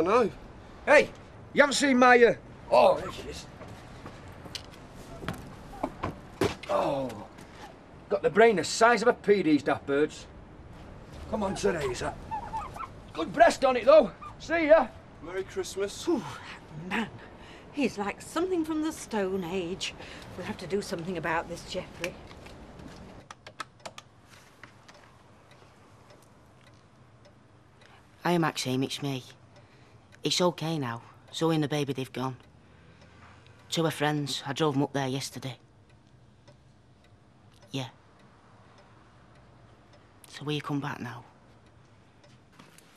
don't know. Hey, you haven't seen my, Oh, there she is. Oh, got the brain the size of a pea, these daft birds. Come on, Teresa. Good breast on it, though. See ya. Merry Christmas. Ooh, man, he's like something from the Stone Age. We'll have to do something about this, Geoffrey. Hiya, Maxime, it's me. It's okay now. Zoe and the baby, they've gone. Two are friends. I drove them up there yesterday. Yeah. So will you come back now?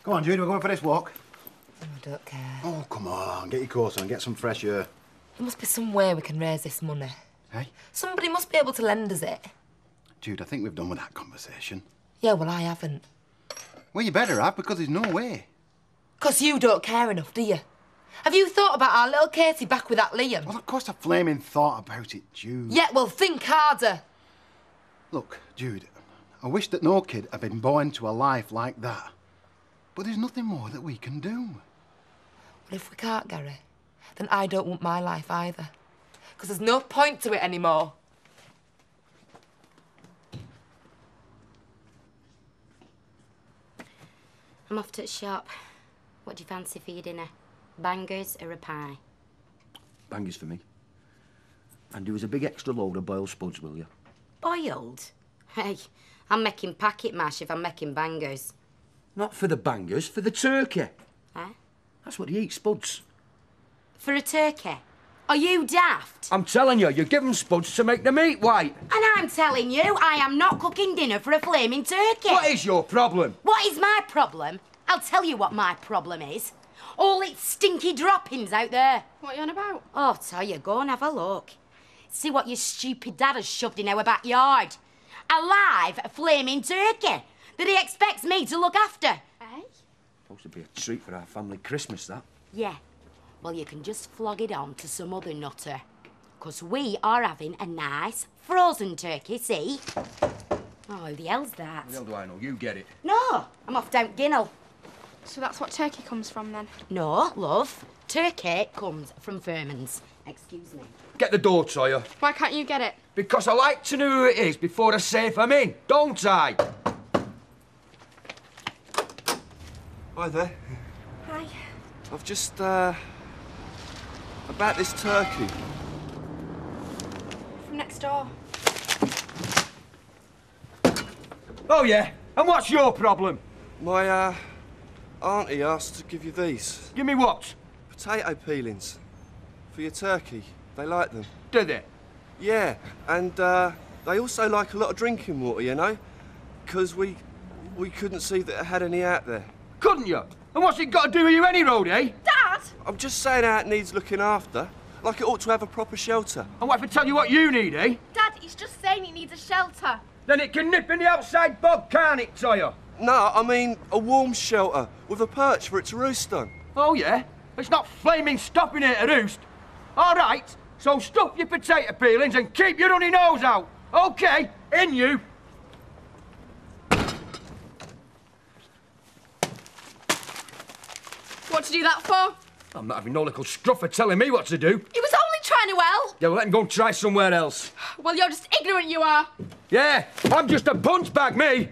Come on, Jude, we're going for this walk. Oh, I don't care. Oh, come on, get your coat on, get some fresh air. There must be some way we can raise this money. Hey? Somebody must be able to lend us it. Jude, I think we've done with that conversation. Yeah, well, I haven't. Well, you better have, because there's no way. 'Cause you don't care enough, do you? Have you thought about our little Katie back with that Liam? Well, of course I flaming thought about it, Jude. Yeah, well, think harder. Look, Jude, I wish that no kid had been born to a life like that. But there's nothing more that we can do. Well, if we can't, Gary, then I don't want my life either. 'Cause there's no point to it anymore. I'm off to the shop. What do you fancy for your dinner? Bangers or a pie? Bangers for me. And do us a big extra load of boiled spuds, will you? Boiled? Hey, I'm making packet mash if I'm making bangers. Not for the bangers, for the turkey. Huh? That's what he eats, spuds. For a turkey? Are you daft? I'm telling you, you give them spuds to make the meat white. And I'm telling you, I am not cooking dinner for a flaming turkey. What is your problem? What is my problem? I'll tell you what my problem is. All its stinky droppings out there. What are you on about? Oh, tell you, go and have a look. See what your stupid dad has shoved in our backyard. A live flaming turkey that he expects me to look after. Eh? Supposed to be a treat for our family Christmas, that. Yeah. Well, you can just flog it on to some other nutter. 'Cause we are having a nice frozen turkey, see? Oh, who the hell's that? How do I know? You get it. No, I'm off down Ginnell. So that's what turkey comes from, then? No, love. Turkey comes from Furman's. Excuse me. Get the door, Toya. Why can't you get it? Because I like to know who it is before I say if I'm in, don't I? Hi there. Hi. I've just, about this turkey. From next door. Oh, yeah? And what's your problem? My, auntie asked to give you these. Give me what? Potato peelings. For your turkey. They like them. Do they? Yeah, and, they also like a lot of drinking water, you know? 'Cause we couldn't see that it had any out there. Couldn't you? And what's it got to do with you any road, eh? Dad! I'm just saying how it needs looking after. Like it ought to have a proper shelter. And what if I tell you what you need, eh? Dad, he's just saying he needs a shelter. Then it can nip in the outside bog, can't it, Toya? No, I mean a warm shelter with a perch for it to roost on. Oh, yeah? It's not flaming stopping it to roost. All right, so stuff your potato peelings and keep your runny nose out. OK, in you. What to do that for? I'm not having no little scruffer telling me what to do. He was only trying to help. Yeah, well, let him go and try somewhere else. Well, you're just ignorant, you are. Yeah, I'm just a punch bag, me.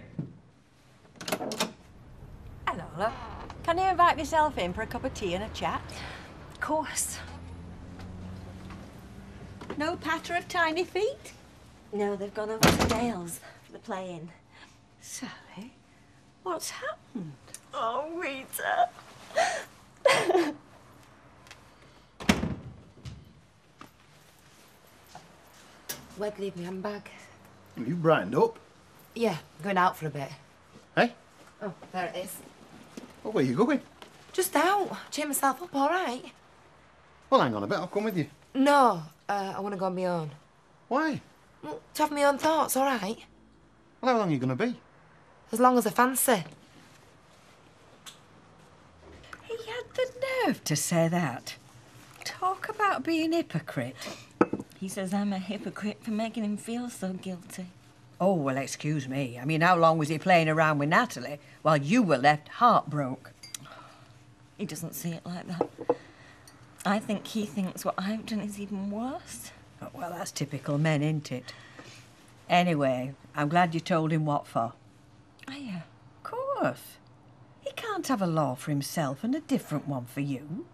Hello, love. Can you invite yourself in for a cup of tea and a chat? Of course. No patter of tiny feet? No, they've gone over to Dale's for the playing. Sally, what's happened? Oh, Rita. Where'd you leave my handbag? You brightened up. Yeah, I'm going out for a bit. Hey? Oh, there it is. Well, where are you going? Just out. Cheer myself up, all right? Well, hang on a bit, I'll come with you. No, I want to go on my own. Why? Well, to have my own thoughts, all right? Well, how long are you going to be? As long as I fancy. He had the nerve to say that. Talk about being a hypocrite. He says I'm a hypocrite for making him feel so guilty. Oh, well, excuse me. I mean, how long was he playing around with Natalie while you were left heartbroken? He doesn't see it like that. I think he thinks what I've done is even worse. Oh, well, that's typical men, isn't it? Anyway, I'm glad you told him what for. Are you? Of course. He can't have a law for himself and a different one for you.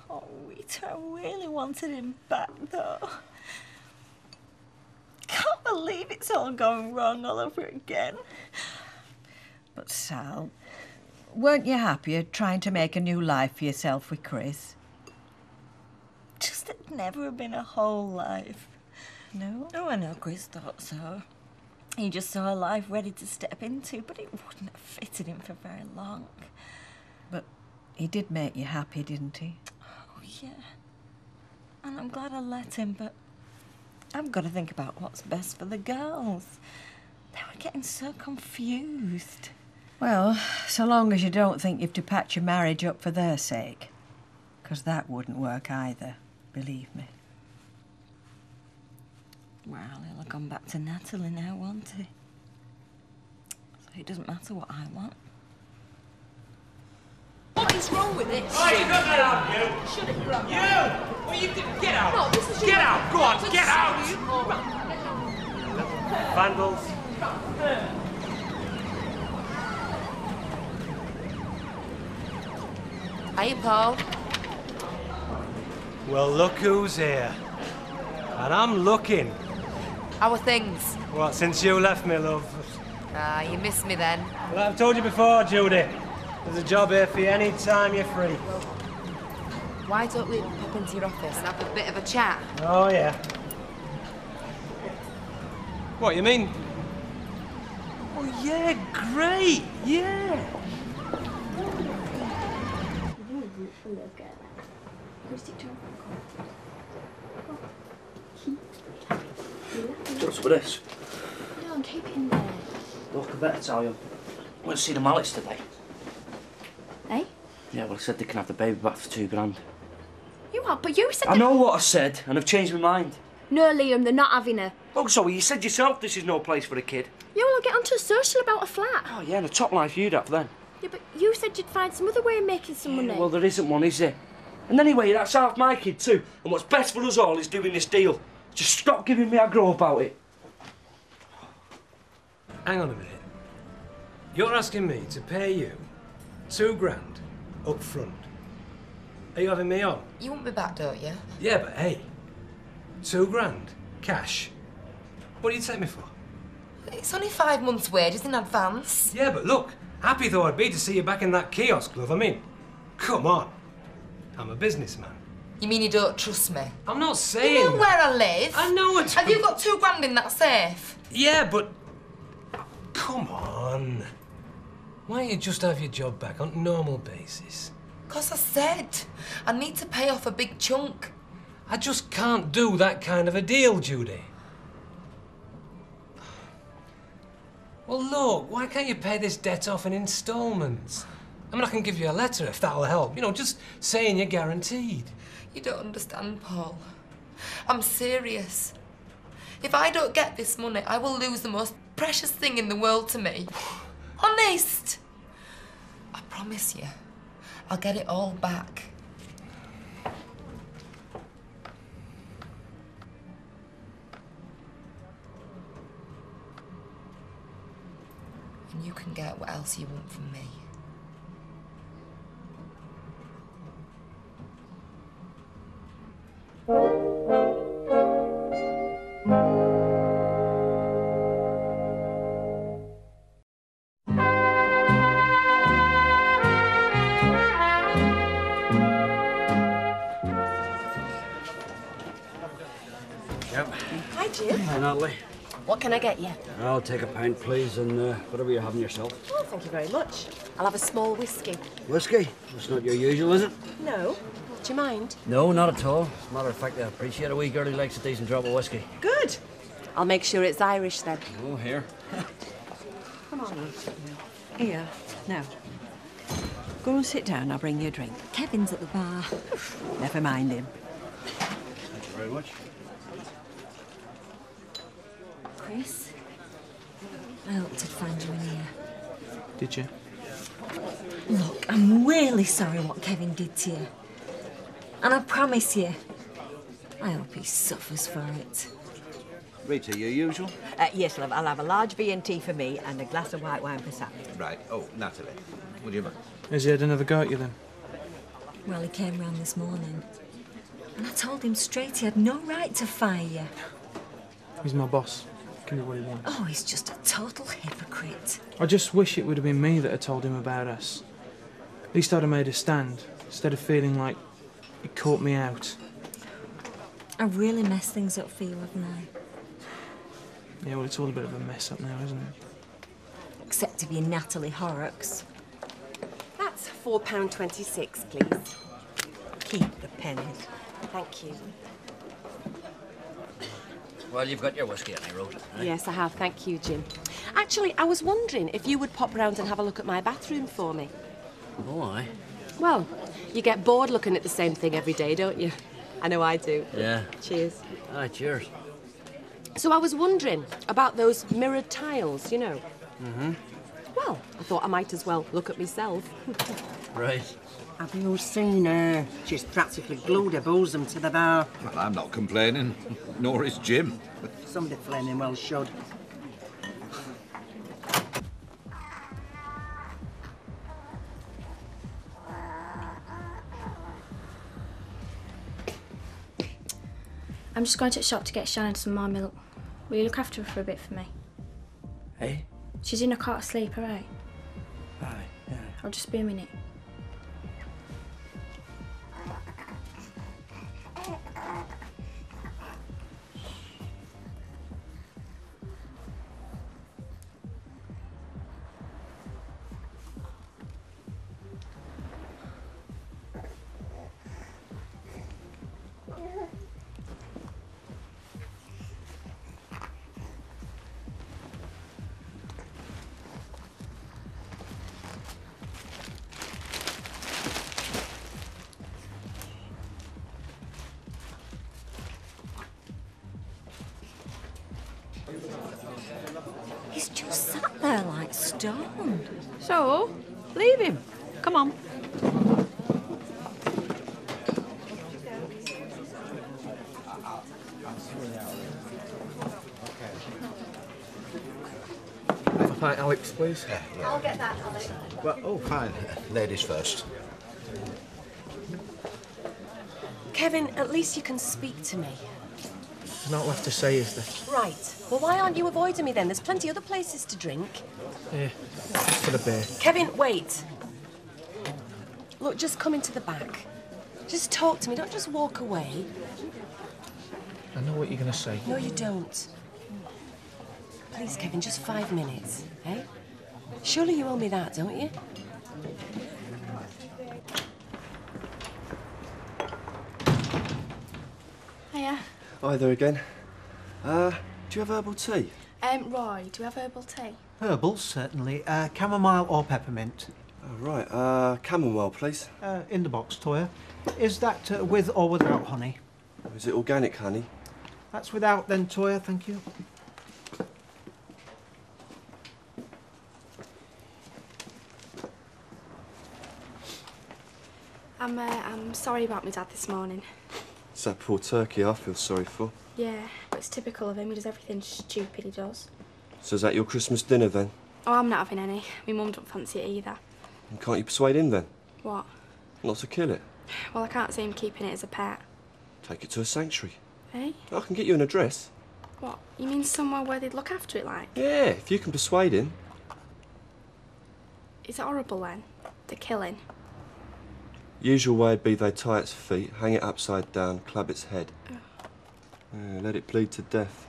Oh, Rita, I really wanted him back, though. Can't believe it's all gone wrong all over again. But, Sal, weren't you happier trying to make a new life for yourself with Chris? Just it'd never have been a whole life. No? Oh, I know Chris thought so. He just saw a life ready to step into, but it wouldn't have fitted him for very long. But he did make you happy, didn't he? Oh, yeah. And I'm glad I let him, but I've got to think about what's best for the girls. They were getting so confused. Well, so long as you don't think you've to patch your marriage up for their sake. 'Cause that wouldn't work either, believe me. Well, he'll have gone back to Natalie now, won't he? So it doesn't matter what I want. What is wrong with this? Oh, you got that out, you! Shut it, Grandma. You! Well, you get out! No, this is Get out! Go on, get out! All right. Vandals. Hiya, Paul. Well, look who's here. And I'm looking. How are things? What, since you left me, love? Ah, you missed me then. Well, I've told you before, Judy. There's a job here for you any time you're free. Why don't we pop into your office and have a bit of a chat? Oh, yeah. What, you mean? Oh, yeah, great, yeah. What's with this? No, keep it in there. Look, I better tell you. I went to see the Mallets today. Eh? Yeah, well, I said they can have the baby back for £2,000. You are, but you said I know what I said, and I've changed my mind. No, Liam, they're not having her. Look, Zoe, you said yourself this is no place for a kid. Yeah, well, I'll get onto a social about a flat. Oh, yeah, and a top life you'd have then. Yeah, but you said you'd find some other way of making some money. Well, there isn't one, is there? And anyway, that's half my kid too. And what's best for us all is doing this deal. Just stop giving me aggro about it. Hang on a minute. You're asking me to pay you £2,000 up front. Are you having me on? You want me back, don't you? Yeah, but hey, £2,000 cash. What do you take me for? It's only 5 months' wages in advance. Yeah, but look, happy though I'd be to see you back in that kiosk, love. I mean, come on. I'm a businessman. You mean you don't trust me? I'm not saying You know that. where I live. I know it. Have you got £2,000 in that safe? Yeah, but come on. Why don't you just have your job back on a normal basis? 'Cause I said I need to pay off a big chunk. I just can't do that kind of a deal, Judy. Well, look, why can't you pay this debt off in instalments? I mean, I can give you a letter if that'll help. You know, just saying you're guaranteed. You don't understand, Paul. I'm serious. If I don't get this money, I will lose the most precious thing in the world to me. Honest. I promise you, I'll get it all back. And you can get what else you want from me. Hi, Jim. Hi, Natalie. What can I get you? I'll take a pint, please, and whatever you're having yourself. Oh, thank you very much. I'll have a small whiskey. Whiskey? That's not your usual, is it? No. Do you mind? No, not at all. As a matter of fact, I appreciate a wee girl who likes a decent drop of whiskey. Good. I'll make sure it's Irish then. Oh, here. Come on. Here, now. Go and sit down, I'll bring you a drink. Kevin's at the bar. Never mind him. Thank you very much. Chris, I hoped I'd find you in here. Did you? Look, I'm really sorry what Kevin did to you. And I promise you, I hope he suffers for it. Rita, your usual? Yes, love. I'll have a large V&T for me and a glass of white wine for Sam. Right. Oh, Natalie, would you mind? Has he had another go at you then? Well, he came round this morning. And I told him straight he had no right to fire you. He's my boss. Can do what he wants. Oh, he's just a total hypocrite. I just wish it would have been me that had told him about us. At least I'd have made a stand, instead of feeling like he caught me out. I really messed things up for you, haven't I? Yeah, well, it's all a bit of a mess up now, isn't it? Except if you're Natalie Horrocks. That's £4.26, please. Keep the pennies. Thank you. Well, you've got your whiskey, I wrote. Right? Yes, I have. Thank you, Jim. Actually, I was wondering if you would pop round and have a look at my bathroom for me. Oh, aye. Well, you get bored looking at the same thing every day, don't you? I know I do. Yeah. Cheers. Aye, cheers. So I was wondering about those mirrored tiles, you know. Mm-hmm. Well, I thought I might as well look at myself. Right. Have you seen her? She's practically glued her bosom to the bar. Well, I'm not complaining, nor is Jim. Somebody flaming well should. I'm just going to the shop to get Shannon some more milk. Will you look after her for a bit for me? Hey? She's in a cot asleep, alright? Aye, yeah. I'll just be a minute. He's just sat there like stoned. So, leave him. Come on. Have a pint, Alex, please. I'll get that, Alex. Well, oh, fine. Ladies first. Kevin, at least you can speak to me. There's not left to say, is there? Right. Well, why aren't you avoiding me then? There's plenty other places to drink. Yeah, just for the beer. Kevin, wait. Look, just come into the back. Just talk to me, don't just walk away. I know what you're going to say. No, you don't. Please, Kevin, just 5 minutes, eh? Surely you owe me that, don't you? Hiya. Hi there again. Do you have herbal tea? Roy, do you have herbal tea? Herbal, certainly. Chamomile or peppermint? Oh, right. Chamomile, please. In the box, Toya. Is that with or without honey? Is it organic honey? That's without then, Toya, thank you. I'm sorry about my dad this morning. It's that poor turkey I feel sorry for. Yeah, but it's typical of him. He does everything stupid he does. So is that your Christmas dinner then? Oh, I'm not having any. My mum don't fancy it either. And can't you persuade him then? What? Not to kill it? Well, I can't see him keeping it as a pet. Take it to a sanctuary. Eh? I can get you an address. What? You mean somewhere where they'd look after it like? Yeah, if you can persuade him. Is it horrible then? The killing? Usual way would be they tie its feet, hang it upside down, club its head. Yeah, let it bleed to death.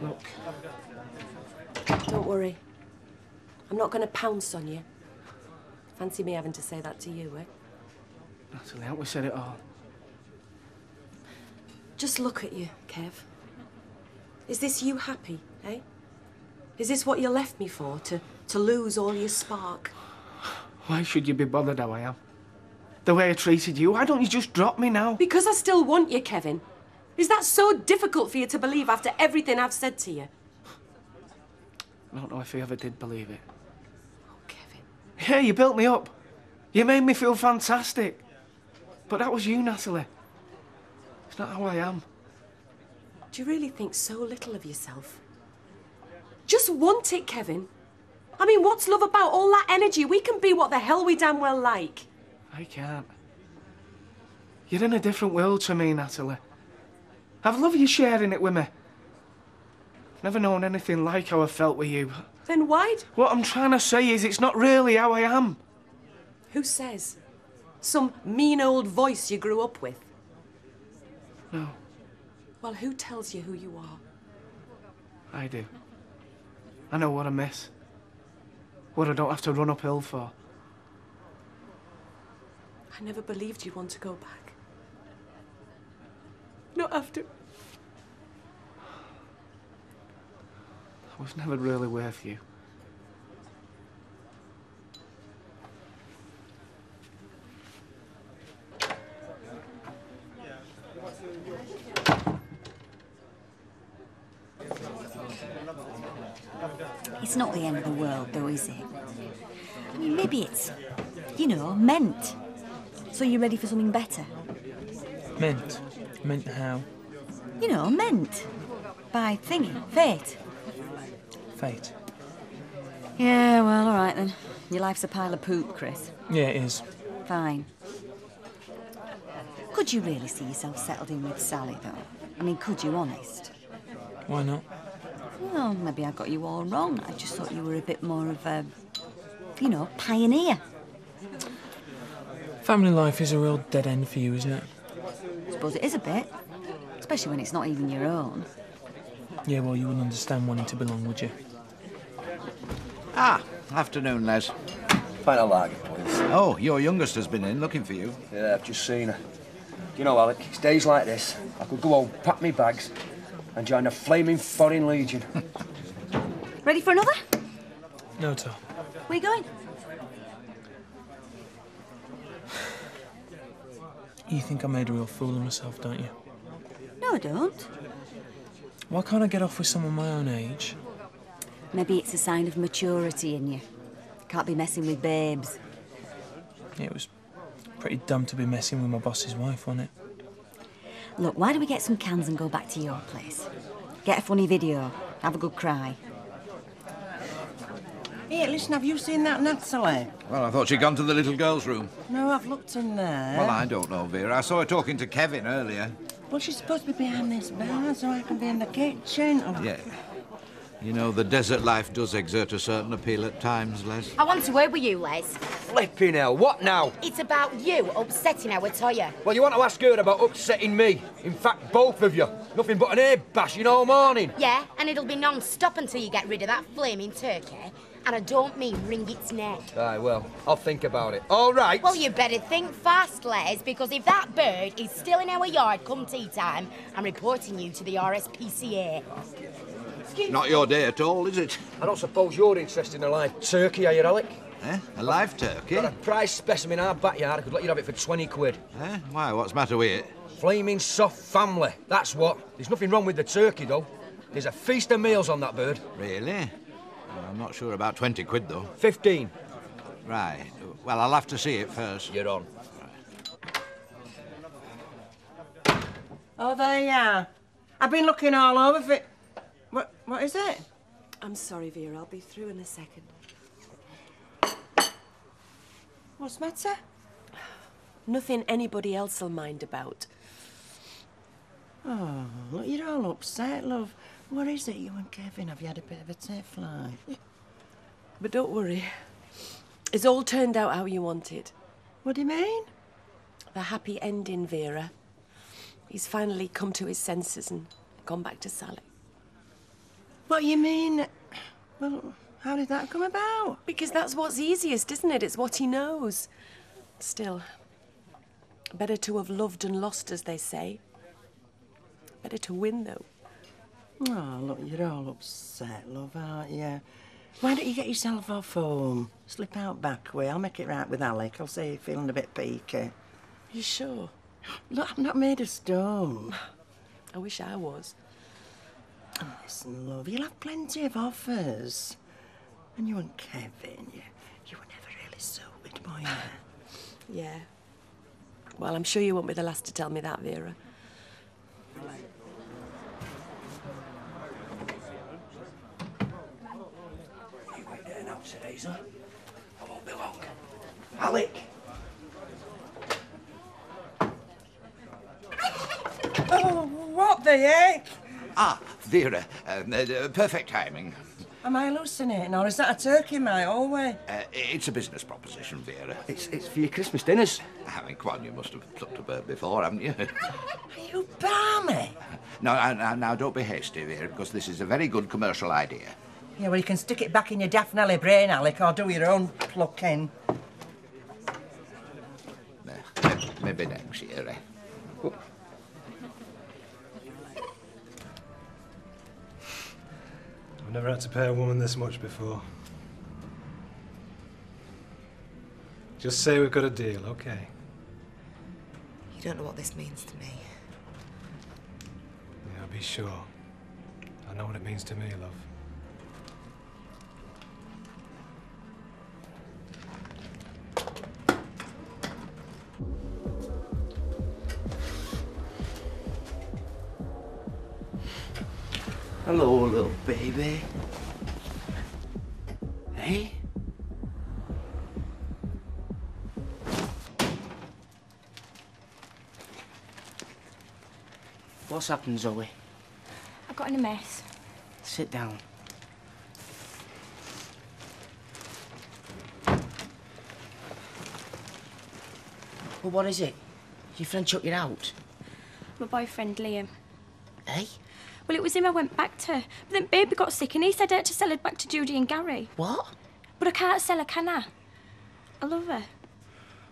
Look. Don't worry. I'm not going to pounce on you. Fancy me having to say that to you, eh? Natalie, haven't we said it all? Just look at you, Kev. Is this you happy, eh? Is this what you left me for, to lose all your spark? Why should you be bothered how I am? The way I treated you, why don't you just drop me now? Because I still want you, Kevin. Is that so difficult for you to believe after everything I've said to you? I don't know if he ever did believe it. Oh, Kevin. Yeah, you built me up. You made me feel fantastic. But that was you, Natalie. It's not how I am. Do you really think so little of yourself? Just want it, Kevin. I mean, what's love about? All that energy. We can be what the hell we damn well like. I can't. You're in a different world to me, Natalie. I've loved you sharing it with me. Never known anything like how I felt with you. Then why? What I'm trying to say is it's not really how I am. Who says? Some mean old voice you grew up with? No, Well, who tells you who you are? I do. I know what I miss. What I don't have to run uphill for. I never believed you'd want to go back. Not after. I was never really worth you. It's not the end of the world, though, is it? I mean, maybe it's, you know, meant. So you're ready for something better? Meant? Meant how? You know, meant. By thingy, fate. Fate. Yeah, well, all right then. Your life's a pile of poop, Chris. Yeah, it is. Fine. Could you really see yourself settled in with Sally, though? I mean, could you, honest? Why not? Well, maybe I got you all wrong. I just thought you were a bit more of a, you know, pioneer. Family life is a real dead end for you, isn't it? I suppose it is a bit. Especially when it's not even your own. Yeah, well, you wouldn't understand wanting to belong, would you? Ah, afternoon, Les. Find a lager, please. Oh, your youngest has been in looking for you. Yeah, I've just seen her. You know, Alec, it's days like this. I could go home, pack me bags, and join the flaming Foreign Legion. Ready for another? No, Tom. Where you going? You think I made a real fool of myself, don't you? No, I don't. Why can't I get off with someone my own age? Maybe it's a sign of maturity in you. Can't be messing with babes. Yeah, it was pretty dumb to be messing with my boss's wife, wasn't it? Look, why don't we get some cans and go back to your place? Get a funny video. Have a good cry. Hey, listen, have you seen that Natalie? Well, I thought she'd gone to the little girl's room. No, I've looked in there. Well, I don't know, Vera. I saw her talking to Kevin earlier. Well, she's supposed to be behind this bar, so I can be in the kitchen. Oh. Yeah. You know, the desert life does exert a certain appeal at times, Les. I want to word with you, Les. Flipping hell, what now? It's about you upsetting our Toya. Well, you want to ask her about upsetting me? In fact, both of you. Nothing but an air bashing all morning. Yeah, and it'll be non-stop until you get rid of that flaming turkey. And I don't mean wring its neck. Aye, well, I'll think about it. All right. Well, you better think fast, Les, because if that bird is still in our yard come tea time, I'm reporting you to the RSPCA. Not your day at all, is it? I don't suppose you're interested in a live turkey, are you, Alec? Eh? A live turkey? Got a prize specimen in our backyard. I could let you have it for 20 quid. Eh? Why, what's the matter with it? Flaming soft family, that's what. There's nothing wrong with the turkey, though. There's a feast of meals on that bird. Really? I'm not sure about 20 quid, though. 15. Right. Well, I'll have to see it first. You're on. Oh, there you are. I've been looking all over for it. What is it? I'm sorry, Vera. I'll be through in a second. What's the matter? Nothing anybody else will mind about. Oh, look, you're all upset, love. What is it, you and Kevin? Have you had a bit of a tiff, like? But don't worry. It's all turned out how you wanted. What do you mean? The happy ending, Vera. He's finally come to his senses and gone back to Sally. What you mean? Well, how did that come about? Because that's what's easiest, isn't it? It's what he knows. Still, better to have loved and lost, as they say. Better to win, though. Oh, look, you're all upset, love, aren't you? Why don't you get yourself off home? Slip out back way. I'll make it right with Alec. I'll say you're feeling a bit peaky. You sure? Look, I'm not made of stone. I wish I was. Listen, love, you'll have plenty of offers. And you and Kevin, you were never really suited, were you? Yeah. Well, I'm sure you won't be the last to tell me that, Vera. You wait there now, Teresa. I won't be long. Alec! Oh, what the heck? Ah, Vera, perfect timing. Am I hallucinating, or is that a turkey, mate, always? It's a business proposition, Vera. It's for your Christmas dinners. I mean, Quan, you must have plucked a bird before, haven't you? Are you balmy? Now, don't be hasty, Vera, because this is a very good commercial idea. Yeah, well, you can stick it back in your daft Nelly brain, Alec, or do your own plucking. Maybe next year, eh? I've never had to pay a woman this much before. Just say we've got a deal, okay? You don't know what this means to me. Yeah, be sure. I know what it means to me, love. Hello, little baby. Hey? What's happened, Zoe? I got in a mess. Sit down. Well, what is it? Your friend chucked you out? My boyfriend, Liam. Eh? Well, it was him I went back to. But then Baby got sick and he said I had to sell her back to Judy and Gary. What? But I can't sell her, can I? I love her.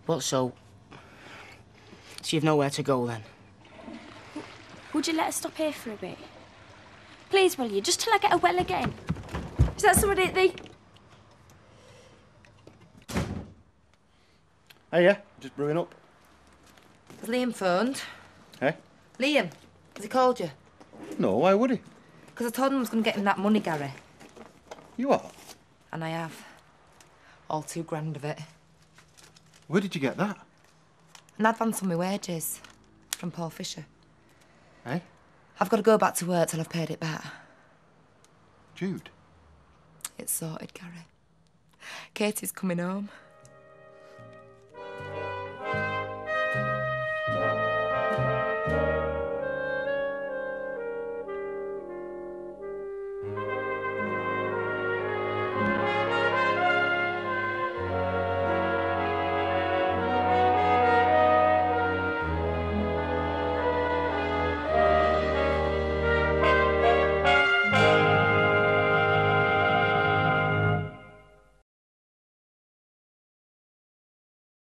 What, so you've nowhere to go, then? Would you let her stop here for a bit? Please, will you? Just till I get her well again. Is that somebody Hey, yeah, just brewing up. Has Liam phoned? Hey? Liam, has he called you? No, why would he? Because I told him I was going to get him that money, Gary. You are? And I have. All £2,000 of it. Where did you get that? An advance on my wages. From Paul Fisher. Hey? I've got to go back to work till I've paid it back. Jude? It's sorted, Gary. Katie's coming home.